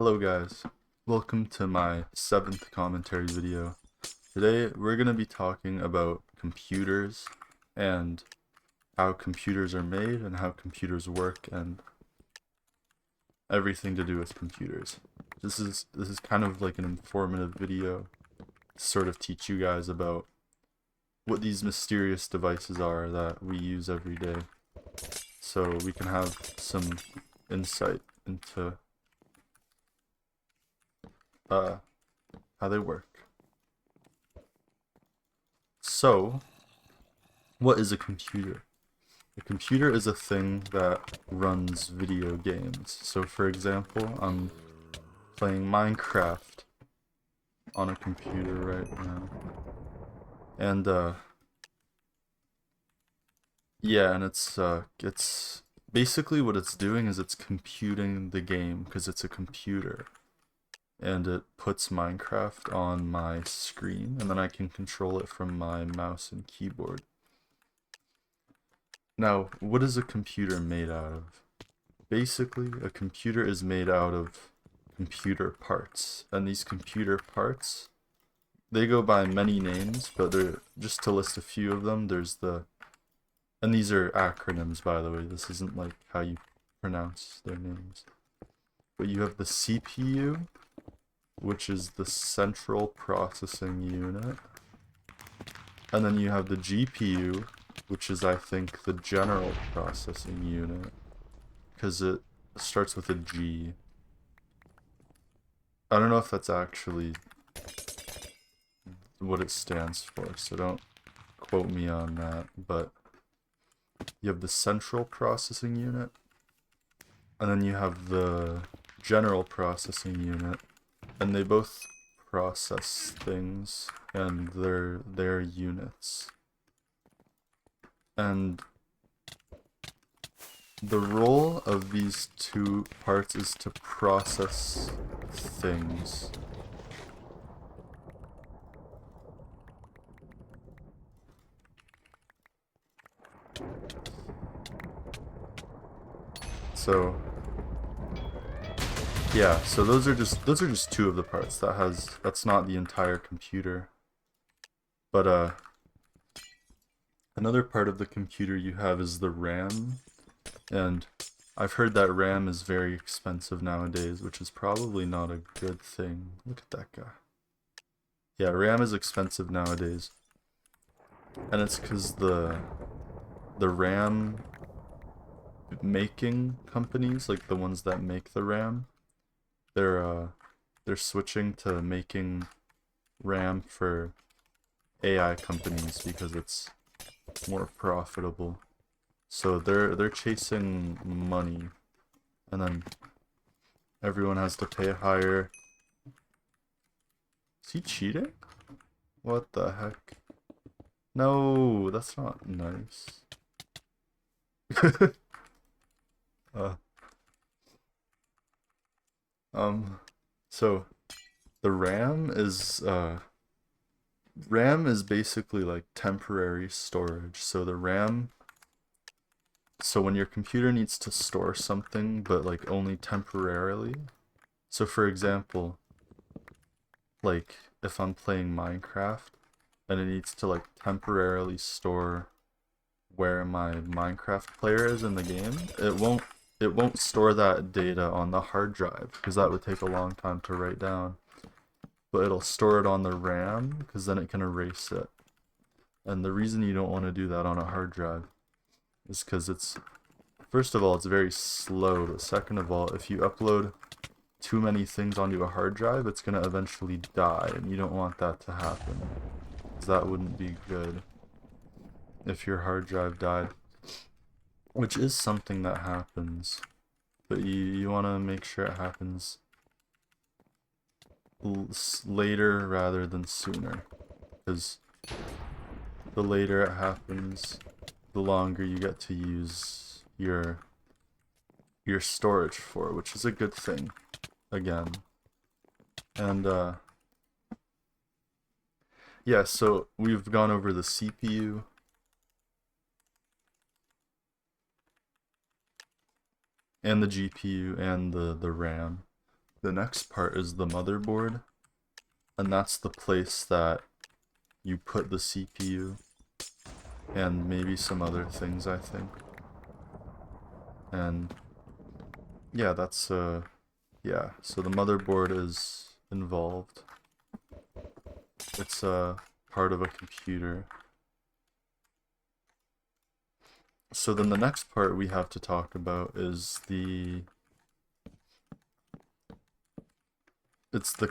Hello guys, welcome to my 7th commentary video. Today we're going to be talking about computers and how computers are made and how computers work and everything to do with computers. This is kind of like an informative video to sort of teach you guys about what these mysterious devices are that we use every day, so we can have some insight into how they work. So, what is a computer? A computer is a thing that runs video games. So for example, I'm playing Minecraft on a computer right now. And yeah, and it's basically what it's doing is it's computing the game because it's a computer. And it puts Minecraft on my screen, and then I can control it from my mouse and keyboard. Now, what is a computer made out of? Basically, a computer is made out of computer parts, and these computer parts, they go by many names, but they're just to list a few of them. And these are acronyms, by the way. This isn't like how you pronounce their names. But you have the CPU, which is the central processing unit. And then you have the GPU, which is, I think, the general processing unit, because it starts with a G. I don't know if that's actually what it stands for, so don't quote me on that, but you have the central processing unit, and then you have the general processing unit, and they both process things, and they're units. And the role of these two parts is to process things. So yeah, so those are just two of the parts. That's not the entire computer. But another part of the computer you have is the RAM, and I've heard that RAM is very expensive nowadays, which is probably not a good thing. Look at that guy. Yeah, RAM is expensive nowadays. And it's because the RAM making companies, like the ones that make the RAM, they're switching to making RAM for AI companies because it's more profitable. So they're chasing money, and then everyone has to pay higher. Is he cheating? What the heck? No, that's not nice. uh, so the RAM is basically like temporary storage. So when your computer needs to store something, but like only temporarily. So for example, like if I'm playing Minecraft and it needs to like temporarily store where my Minecraft player is in the game, it won't store that data on the hard drive because that would take a long time to write down. But it'll store it on the RAM because then it can erase it. And the reason you don't want to do that on a hard drive is because first of all, it's very slow, but second of all, if you upload too many things onto a hard drive, it's going to eventually die, and you don't want that to happen, because that wouldn't be good if your hard drive died, which is something that happens, but you want to make sure it happens later rather than sooner, because the later it happens, the longer you get to use your storage for, which is a good thing, again. And yeah, so we've gone over the CPU and the GPU and the RAM. the next part is the motherboard, and that's the place that you put the CPU and maybe some other things, I think. And yeah, that's yeah, so the motherboard is involved. It's a part of a computer. So then the next part we have to talk about is that's the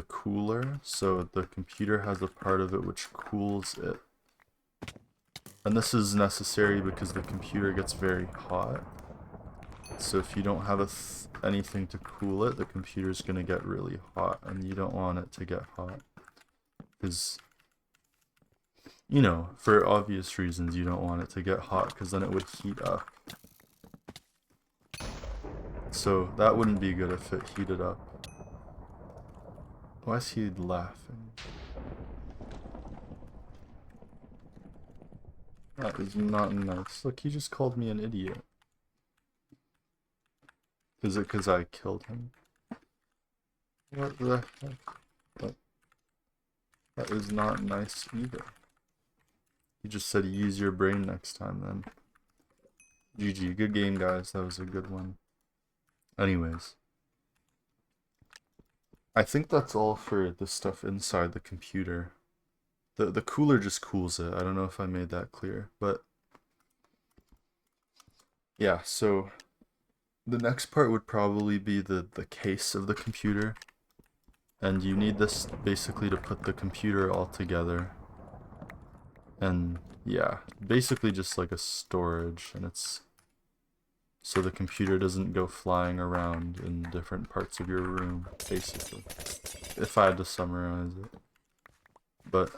cooler. So the computer has a part of it which cools it. And this is necessary because the computer gets very hot. So if you don't have anything to cool it, the computer's gonna get really hot, and you don't want it to get hot. Because, you know, for obvious reasons, you don't want it to get hot, because then it would heat up. So that wouldn't be good if it heated up. Why is he laughing? That is not nice. Look, he just called me an idiot. Is it because I killed him? What the heck? What? That is not nice either. He just said use your brain next time then. GG, good game guys, that was a good one. Anyways. I think that's all for the stuff inside the computer. The cooler just cools it. I don't know if I made that clear, but yeah, so the next part would probably be the case of the computer. And you need this basically to put the computer all together. And yeah, basically just like a storage, and it's so the computer doesn't go flying around in different parts of your room, basically. If I had to summarize it. But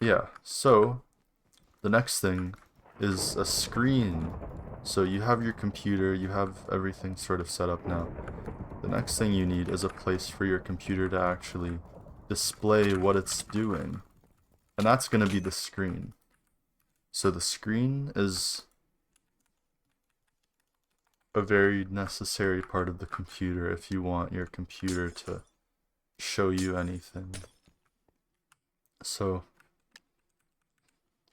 yeah, so the next thing is a screen. So you have your computer, you have everything sort of set up now. The next thing you need is a place for your computer to actually display what it's doing. And that's going to be the screen. So the screen is a very necessary part of the computer if you want your computer to show you anything. So,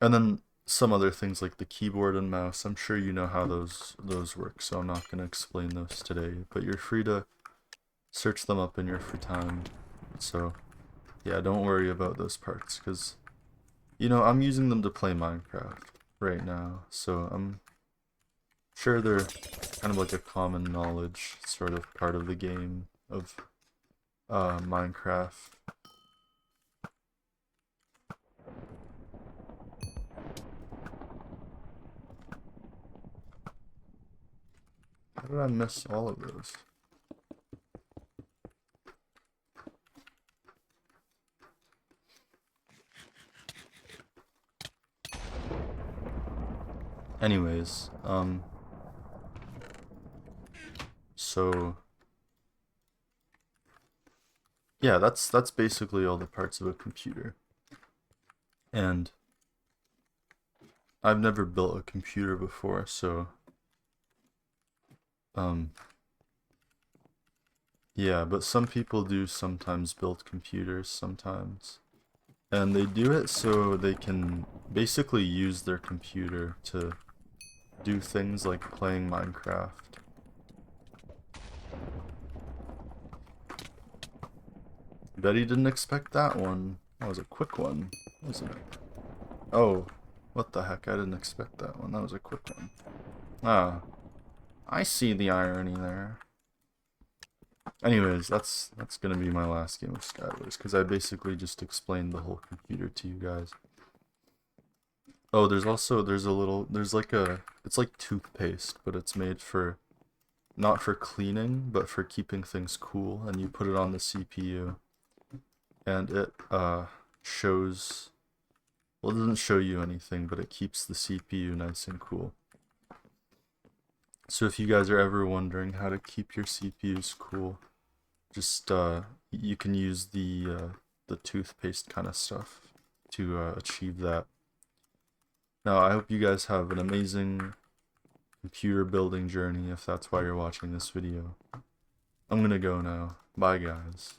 and then some other things like the keyboard and mouse. I'm sure you know how those work, so I'm not going to explain those today, but you're free to search them up in your free time. So yeah, don't worry about those parts, because you know, I'm using them to play Minecraft right now, so I'm sure they're kind of like a common knowledge sort of part of the game of Minecraft. How did I miss all of those? Anyways, so yeah, that's basically all the parts of a computer. And I've never built a computer before, so yeah, but some people do sometimes build computers sometimes. And they do it so they can basically use their computer to do things like playing Minecraft. Bet he didn't expect that one. That was a quick one, wasn't it? Oh, what the heck, I didn't expect that one. That was a quick one. Ah, I see the irony there. Anyways, that's gonna be my last game of Skywars, because I basically just explained the whole computer to you guys. Oh, there's like it's like toothpaste, but it's made for, not for cleaning, but for keeping things cool, and you put it on the CPU, and it shows, well, it doesn't show you anything, but it keeps the CPU nice and cool. So if you guys are ever wondering how to keep your CPUs cool, just you can use the toothpaste kind of stuff to achieve that. Now, I hope you guys have an amazing computer building journey if that's why you're watching this video. I'm gonna go now. Bye, guys.